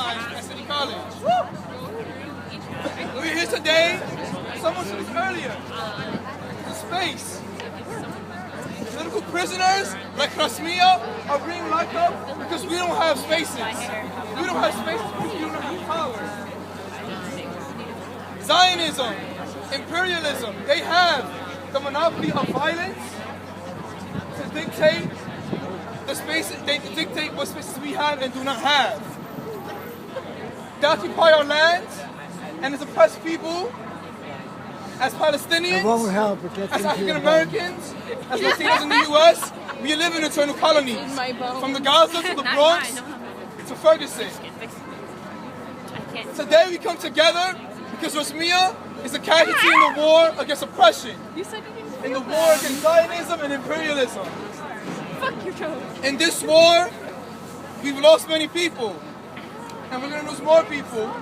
at City College. We're here today, someone said this earlier, to space. Political prisoners like Rasmia are being locked up because we don't have spaces. We don't have spaces because we don't have power. Zionism, imperialism, they have the monopoly of violence to dictate the spaces, they dictate what spaces we have and do not have. They occupy our lands, and as oppressed people, as Palestinians, as African Americans, as Latinos in the U.S., we live in eternal colonies. From the Gaza to the Bronx to Ferguson. Today we come together because Rasmia is a casualty in the war against oppression. In the war against Zionism and imperialism. In this war, we've lost many people. And we're going to lose more people.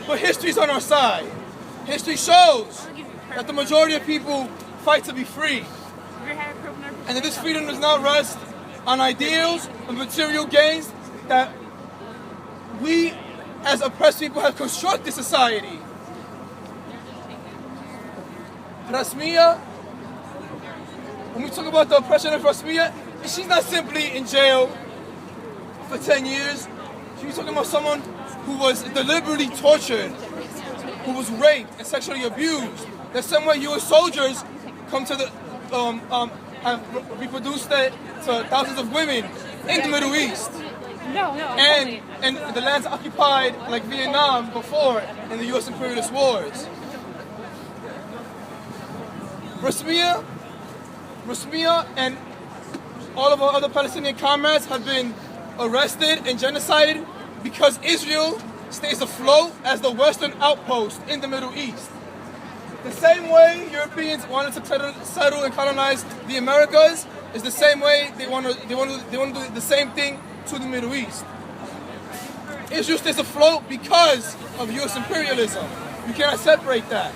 But history's on our side. History shows that the majority of people fight to be free. And that this freedom does not rest on ideals and material gains that we as oppressed people have constructed society. Rasmia, when we talk about the oppression of Rasmia, she's not simply in jail for 10 years. She's talking about someone who was deliberately tortured, who was raped and sexually abused. That some way U.S. soldiers come to the, have reproduced it to thousands of women in the Middle East. And the lands occupied, like Vietnam before, in the U.S. imperialist wars. Rasmia and all of our other Palestinian comrades have been arrested and genocided because Israel stays afloat as the Western outpost in the Middle East. The same way Europeans wanted to settle and colonize the Americas is the same way they want to do the same thing to the Middle East. Israel stays afloat because of U.S. imperialism. You cannot separate that.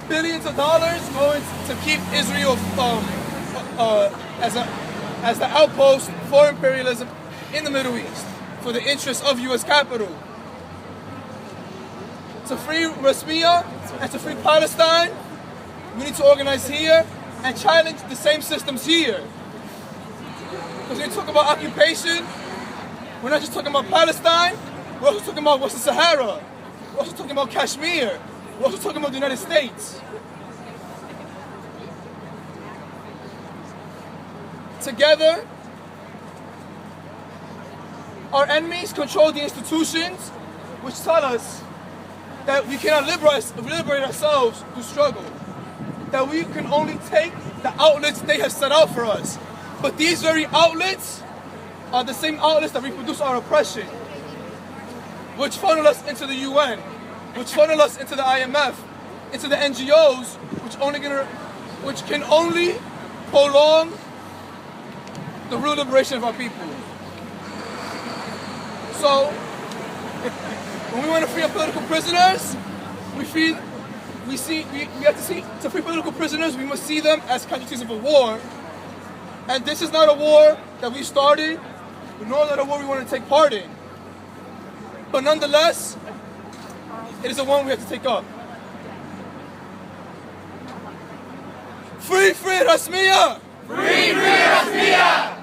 Billions of dollars going to keep Israel as the outpost for imperialism in the Middle East for the interests of U.S. capital. To free Rasmia and to free Palestine, we need to organize here and challenge the same systems here. Because when we talk about occupation, we're not just talking about Palestine, we're also talking about Western Sahara. We're also talking about Kashmir. We're also talking about the United States. Together, our enemies control the institutions which tell us that we cannot liberate ourselves through struggle. That we can only take the outlets they have set out for us. But these very outlets are the same outlets that reproduce our oppression, which funnel us into the UN, which funnel us into the IMF, into the NGOs, which can only prolong the real liberation of our people. So, when we want to free our political prisoners, to free political prisoners, we must see them as casualties of a war. And this is not a war that we started, nor not a war we want to take part in. But nonetheless, it is a one we have to take up. Free Rasmia! Free Rasmia!